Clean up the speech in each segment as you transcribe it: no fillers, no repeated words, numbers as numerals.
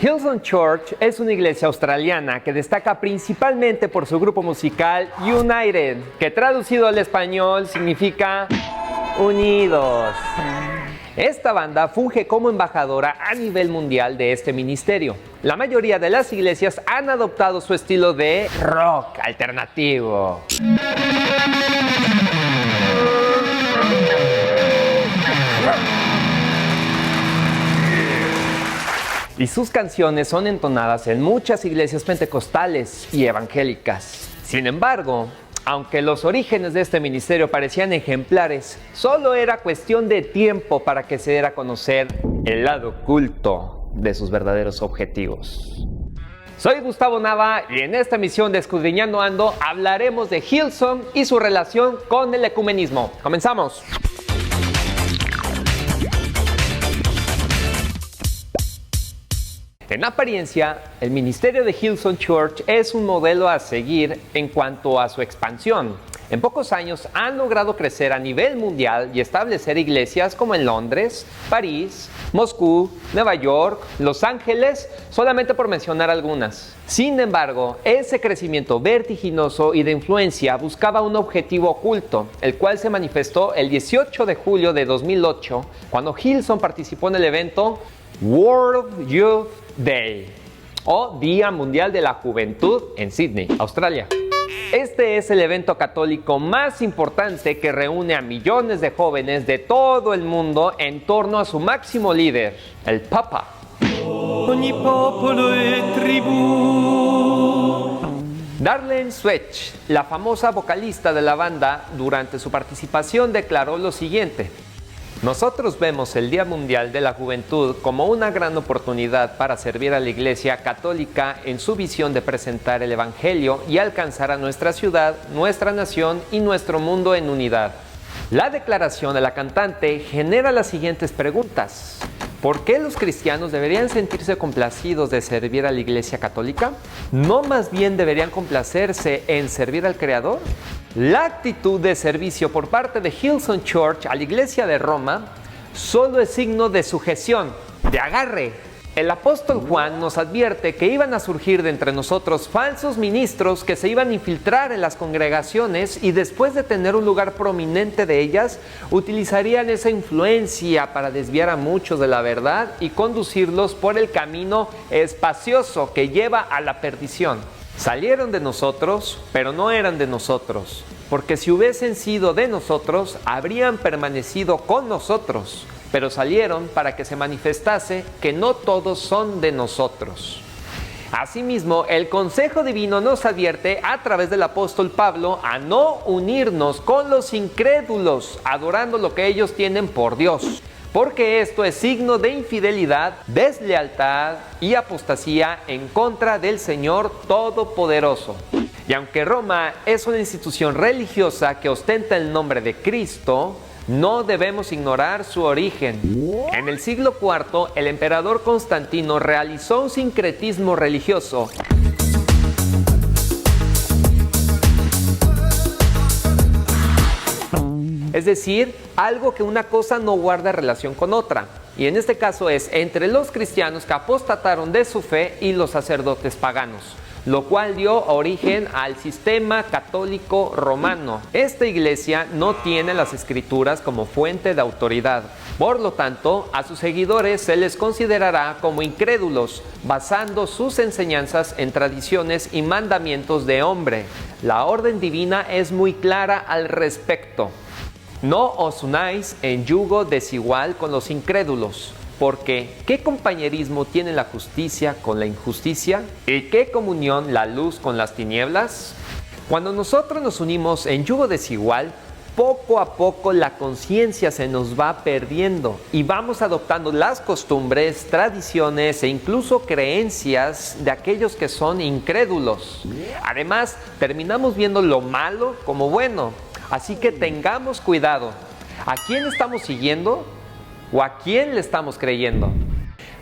Hillsong Church es una iglesia australiana que destaca principalmente por su grupo musical United, que traducido al español significa unidos. Esta banda funge como embajadora a nivel mundial de este ministerio. La mayoría de las iglesias han adoptado su estilo de rock alternativo. Y sus canciones son entonadas en muchas iglesias pentecostales y evangélicas. Sin embargo, aunque los orígenes de este ministerio parecían ejemplares, solo era cuestión de tiempo para que se diera a conocer el lado oculto de sus verdaderos objetivos. Soy Gustavo Nava y en esta emisión de Escudriñando Ando hablaremos de Hillsong y su relación con el ecumenismo. ¡Comenzamos! En apariencia, el ministerio de Hillsong Church es un modelo a seguir en cuanto a su expansión. En pocos años han logrado crecer a nivel mundial y establecer iglesias como en Londres, París, Moscú, Nueva York, Los Ángeles, solamente por mencionar algunas. Sin embargo, ese crecimiento vertiginoso y de influencia buscaba un objetivo oculto, el cual se manifestó el 18 de julio de 2008, cuando Hillsong participó en el evento World Youth Day, o Día Mundial de la Juventud en Sydney, Australia. Este es el evento católico más importante que reúne a millones de jóvenes de todo el mundo en torno a su máximo líder, el Papa. Ogni popolo e tribù. Darlene Zwick, la famosa vocalista de la banda, durante su participación declaró lo siguiente: nosotros vemos el Día Mundial de la Juventud como una gran oportunidad para servir a la Iglesia Católica en su visión de presentar el Evangelio y alcanzar a nuestra ciudad, nuestra nación y nuestro mundo en unidad. La declaración de la cantante genera las siguientes preguntas. ¿Por qué los cristianos deberían sentirse complacidos de servir a la Iglesia Católica? ¿No más bien deberían complacerse en servir al Creador? La actitud de servicio por parte de Hillsong Church a la Iglesia de Roma solo es signo de sujeción, de agarre. El apóstol Juan nos advierte que iban a surgir de entre nosotros falsos ministros que se iban a infiltrar en las congregaciones y después de tener un lugar prominente de ellas, utilizarían esa influencia para desviar a muchos de la verdad y conducirlos por el camino espacioso que lleva a la perdición. Salieron de nosotros, pero no eran de nosotros, porque si hubiesen sido de nosotros, habrían permanecido con nosotros, pero salieron para que se manifestase que no todos son de nosotros. Asimismo, el consejo divino nos advierte a través del apóstol Pablo a no unirnos con los incrédulos, adorando lo que ellos tienen por Dios, porque esto es signo de infidelidad, deslealtad y apostasía en contra del Señor Todopoderoso. Y aunque Roma es una institución religiosa que ostenta el nombre de Cristo, no debemos ignorar su origen. En el siglo IV, el emperador Constantino realizó un sincretismo religioso. Es decir, algo que una cosa no guarda relación con otra. Y en este caso es entre los cristianos que apostataron de su fe y los sacerdotes paganos, lo cual dio origen al sistema católico romano. Esta iglesia no tiene las escrituras como fuente de autoridad. Por lo tanto, a sus seguidores se les considerará como incrédulos, basando sus enseñanzas en tradiciones y mandamientos de hombre. La orden divina es muy clara al respecto. No os unáis en yugo desigual con los incrédulos, porque ¿qué compañerismo tiene la justicia con la injusticia? ¿Y qué comunión la luz con las tinieblas? Cuando nosotros nos unimos en yugo desigual, poco a poco la conciencia se nos va perdiendo y vamos adoptando las costumbres, tradiciones e incluso creencias de aquellos que son incrédulos. Además, terminamos viendo lo malo como bueno. Así que tengamos cuidado. ¿A quién estamos siguiendo? ¿O a quién le estamos creyendo?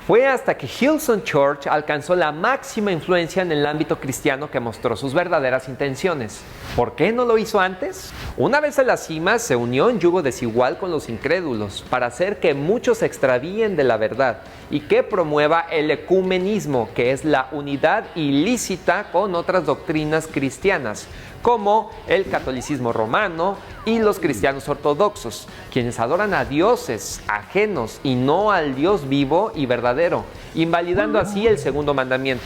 Fue hasta que Hillsong Church alcanzó la máxima influencia en el ámbito cristiano que mostró sus verdaderas intenciones. ¿Por qué no lo hizo antes? Una vez a la cima, se unió en yugo desigual con los incrédulos para hacer que muchos se extravíen de la verdad y que promueva el ecumenismo, que es la unidad ilícita con otras doctrinas cristianas, como el catolicismo romano y los cristianos ortodoxos, quienes adoran a dioses ajenos y no al Dios vivo y verdadero, invalidando así el segundo mandamiento.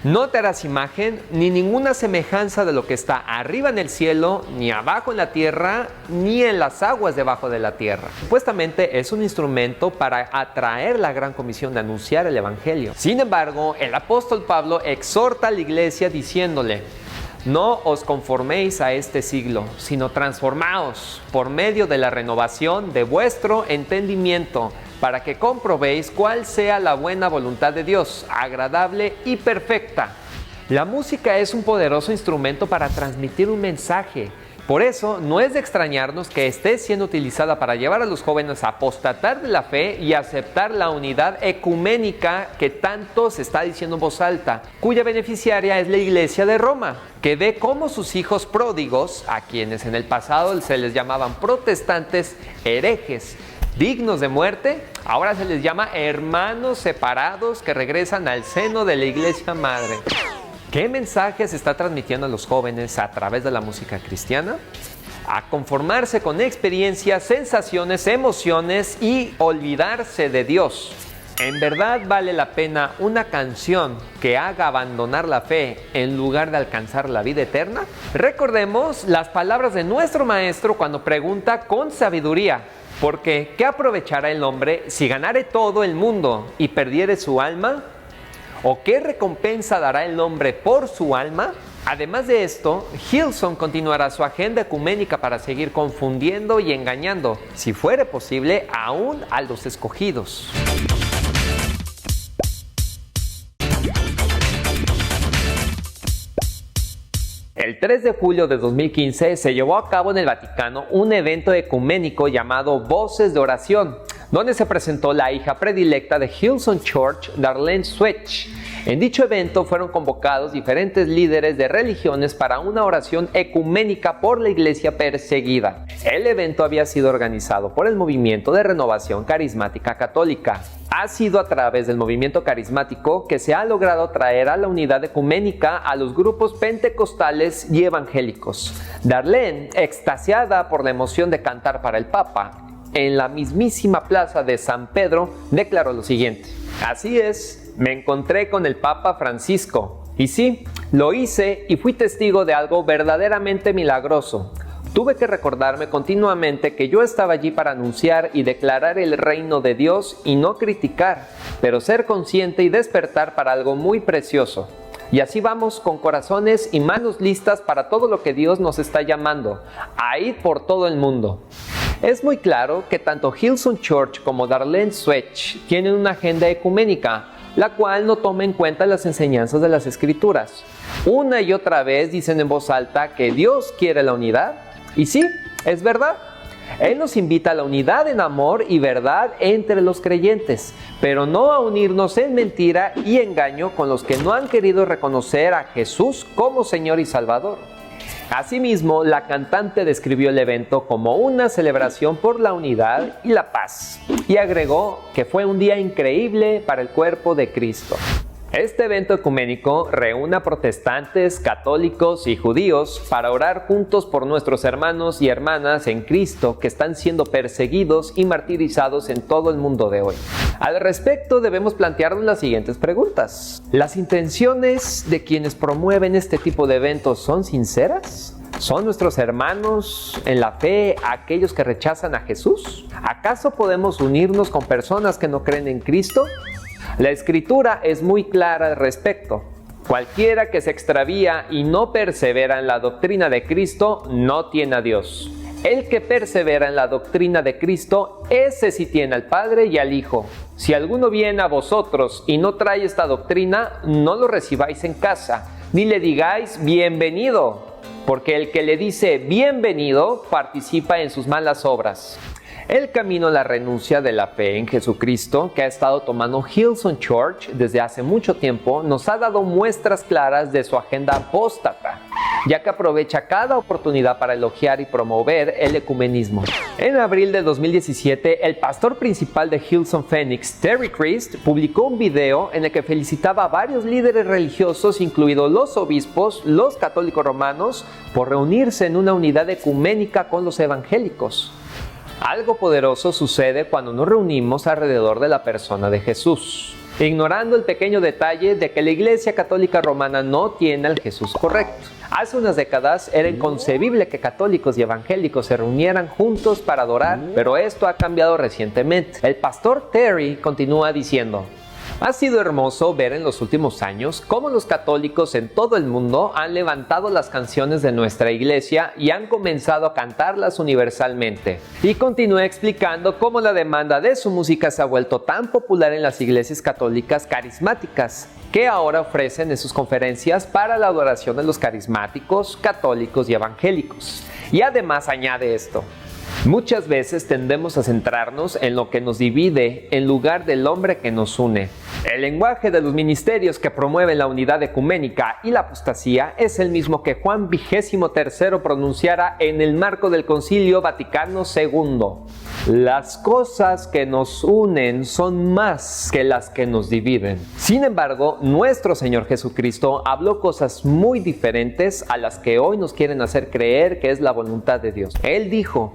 No te harás imagen ni ninguna semejanza de lo que está arriba en el cielo, ni abajo en la tierra, ni en las aguas debajo de la tierra. Supuestamente es un instrumento para atraer la gran comisión de anunciar el evangelio. Sin embargo, el apóstol Pablo exhorta a la iglesia diciéndole: no os conforméis a este siglo, sino transformaos por medio de la renovación de vuestro entendimiento, para que comprobéis cuál sea la buena voluntad de Dios, agradable y perfecta. La música es un poderoso instrumento para transmitir un mensaje. Por eso, no es de extrañarnos que esté siendo utilizada para llevar a los jóvenes a apostatar de la fe y aceptar la unidad ecuménica que tanto se está diciendo en voz alta, cuya beneficiaria es la Iglesia de Roma, que ve cómo sus hijos pródigos, a quienes en el pasado se les llamaban protestantes herejes, dignos de muerte, ahora se les llama hermanos separados que regresan al seno de la Iglesia Madre. ¿Qué mensaje se está transmitiendo a los jóvenes a través de la música cristiana? A conformarse con experiencias, sensaciones, emociones y olvidarse de Dios. ¿En verdad vale la pena una canción que haga abandonar la fe en lugar de alcanzar la vida eterna? Recordemos las palabras de nuestro maestro cuando pregunta con sabiduría: porque ¿qué aprovechará el hombre si ganare todo el mundo y perdiere su alma? ¿O qué recompensa dará el hombre por su alma? Además de esto, Hillsong continuará su agenda ecuménica para seguir confundiendo y engañando, si fuere posible, aún a los escogidos. El 3 de julio de 2015 se llevó a cabo en el Vaticano un evento ecuménico llamado Voces de Oración, donde se presentó la hija predilecta de Hillsong Church, Darlene Sweet. En dicho evento fueron convocados diferentes líderes de religiones para una oración ecuménica por la iglesia perseguida. El evento había sido organizado por el Movimiento de Renovación Carismática Católica. Ha sido a través del movimiento carismático que se ha logrado traer a la unidad ecuménica a los grupos pentecostales y evangélicos. Darlene, extasiada por la emoción de cantar para el Papa, en la mismísima plaza de San Pedro, declaró lo siguiente: así es, me encontré con el Papa Francisco. Y sí, lo hice y fui testigo de algo verdaderamente milagroso. Tuve que recordarme continuamente que yo estaba allí para anunciar y declarar el reino de Dios y no criticar, pero ser consciente y despertar para algo muy precioso. Y así vamos con corazones y manos listas para todo lo que Dios nos está llamando, a ir por todo el mundo. Es muy claro que tanto Hillsong Church como Darlene Sweet tienen una agenda ecuménica, la cual no toma en cuenta las enseñanzas de las Escrituras. Una y otra vez dicen en voz alta que Dios quiere la unidad, y sí, es verdad. Él nos invita a la unidad en amor y verdad entre los creyentes, pero no a unirnos en mentira y engaño con los que no han querido reconocer a Jesús como Señor y Salvador. Asimismo, la cantante describió el evento como una celebración por la unidad y la paz, y agregó que fue un día increíble para el cuerpo de Cristo. Este evento ecuménico reúne a protestantes, católicos y judíos para orar juntos por nuestros hermanos y hermanas en Cristo que están siendo perseguidos y martirizados en todo el mundo de hoy. Al respecto, debemos plantearnos las siguientes preguntas. ¿Las intenciones de quienes promueven este tipo de eventos son sinceras? ¿Son nuestros hermanos en la fe aquellos que rechazan a Jesús? ¿Acaso podemos unirnos con personas que no creen en Cristo? La Escritura es muy clara al respecto. Cualquiera que se extravía y no persevera en la doctrina de Cristo no tiene a Dios. El que persevera en la doctrina de Cristo, ese sí tiene al Padre y al Hijo. Si alguno viene a vosotros y no trae esta doctrina, no lo recibáis en casa, ni le digáis bienvenido, porque el que le dice bienvenido participa en sus malas obras. El camino a la renuncia de la fe en Jesucristo, que ha estado tomando Hillsong Church desde hace mucho tiempo, nos ha dado muestras claras de su agenda apóstata, ya que aprovecha cada oportunidad para elogiar y promover el ecumenismo. En abril de 2017, el pastor principal de Hillsong Phoenix, Terry Christ, publicó un video en el que felicitaba a varios líderes religiosos, incluidos los obispos, los católicos romanos, por reunirse en una unidad ecuménica con los evangélicos. Algo poderoso sucede cuando nos reunimos alrededor de la persona de Jesús, ignorando el pequeño detalle de que la Iglesia Católica Romana no tiene al Jesús correcto. Hace unas décadas era inconcebible que católicos y evangélicos se reunieran juntos para adorar, pero esto ha cambiado recientemente. El pastor Terry continúa diciendo: ha sido hermoso ver en los últimos años cómo los católicos en todo el mundo han levantado las canciones de nuestra iglesia y han comenzado a cantarlas universalmente. Y continúa explicando cómo la demanda de su música se ha vuelto tan popular en las iglesias católicas carismáticas, que ahora ofrecen en sus conferencias para la adoración de los carismáticos, católicos y evangélicos. Y además añade esto: muchas veces tendemos a centrarnos en lo que nos divide en lugar del hombre que nos une. El lenguaje de los ministerios que promueven la unidad ecuménica y la apostasía es el mismo que Juan XXIII pronunciara en el marco del Concilio Vaticano II. Las cosas que nos unen son más que las que nos dividen. Sin embargo, nuestro Señor Jesucristo habló cosas muy diferentes a las que hoy nos quieren hacer creer que es la voluntad de Dios. Él dijo: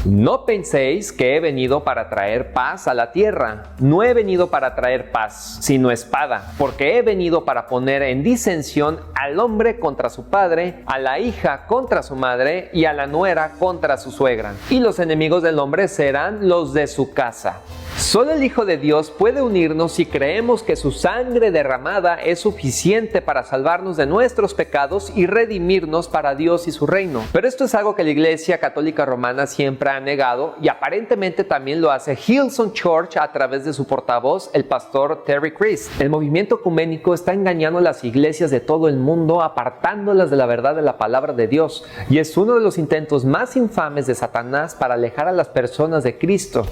no penséis que he venido para traer paz a la tierra. No he venido para traer paz, sino espada, porque he venido para poner en disensión al hombre contra su padre, a la hija contra su madre y a la nuera contra su suegra. Y los enemigos del hombre serán los de su casa. Solo el Hijo de Dios puede unirnos si creemos que su sangre derramada es suficiente para salvarnos de nuestros pecados y redimirnos para Dios y su reino. Pero esto es algo que la Iglesia Católica Romana siempre ha negado, y aparentemente también lo hace Hillsong Church a través de su portavoz, el pastor Terry Christ. El movimiento ecuménico está engañando a las iglesias de todo el mundo, apartándolas de la verdad de la palabra de Dios, y es uno de los intentos más infames de Satanás para alejar a las personas de Cristo.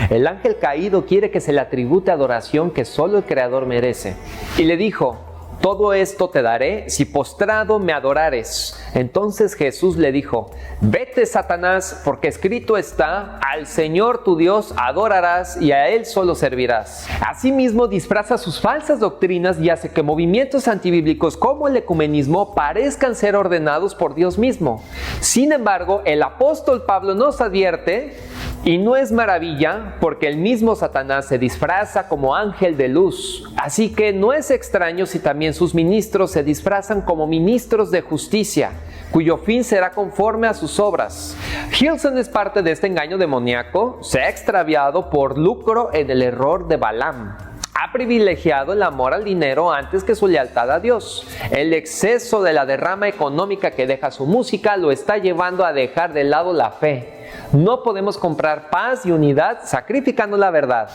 El ángel caído quiere que se le atribute adoración que solo el Creador merece. Y le dijo: todo esto te daré si postrado me adorares. Entonces Jesús le dijo: vete, Satanás, porque escrito está: al Señor tu Dios adorarás y a Él solo servirás. Asimismo, disfraza sus falsas doctrinas y hace que movimientos antibíblicos como el ecumenismo parezcan ser ordenados por Dios mismo. Sin embargo, el apóstol Pablo nos advierte, y no es maravilla, porque el mismo Satanás se disfraza como ángel de luz. Así que no es extraño si también sus ministros se disfrazan como ministros de justicia, cuyo fin será conforme a sus obras. Hillsong es parte de este engaño demoníaco. Se ha extraviado por lucro en el error de Balaam. Ha privilegiado el amor al dinero antes que su lealtad a Dios. El exceso de la derrama económica que deja su música lo está llevando a dejar de lado la fe. No podemos comprar paz y unidad sacrificando la verdad.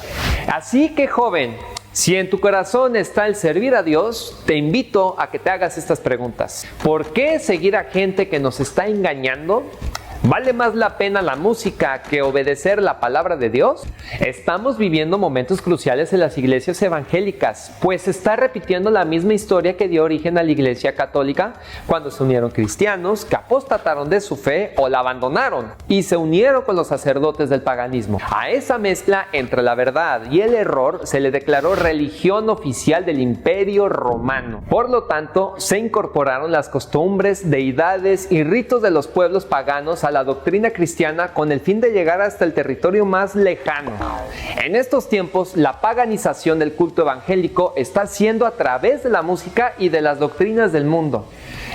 Así que, joven, si en tu corazón está el servir a Dios, te invito a que te hagas estas preguntas. ¿Por qué seguir a gente que nos está engañando? ¿Vale más la pena la música que obedecer la palabra de Dios? Estamos viviendo momentos cruciales en las iglesias evangélicas, pues se está repitiendo la misma historia que dio origen a la Iglesia Católica cuando se unieron cristianos que apostataron de su fe o la abandonaron y se unieron con los sacerdotes del paganismo. A esa mezcla entre la verdad y el error se le declaró religión oficial del Imperio Romano. Por lo tanto, se incorporaron las costumbres, deidades y ritos de los pueblos paganos a la doctrina cristiana con el fin de llegar hasta el territorio más lejano. En estos tiempos, la paganización del culto evangélico está haciendo a través de la música y de las doctrinas del mundo.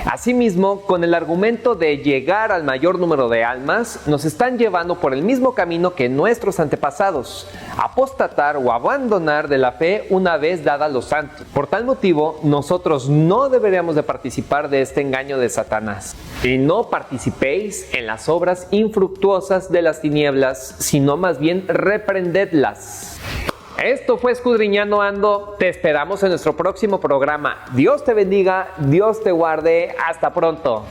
Asimismo, con el argumento de llegar al mayor número de almas, nos están llevando por el mismo camino que nuestros antepasados, apostatar o abandonar de la fe una vez dada a los santos. Por tal motivo, nosotros no deberíamos de participar de este engaño de Satanás. Y no participéis en las obras infructuosas de las tinieblas, sino más bien reprendedlas. Esto fue Escudriñando Ando. Te esperamos en nuestro próximo programa. Dios te bendiga, Dios te guarde. Hasta pronto.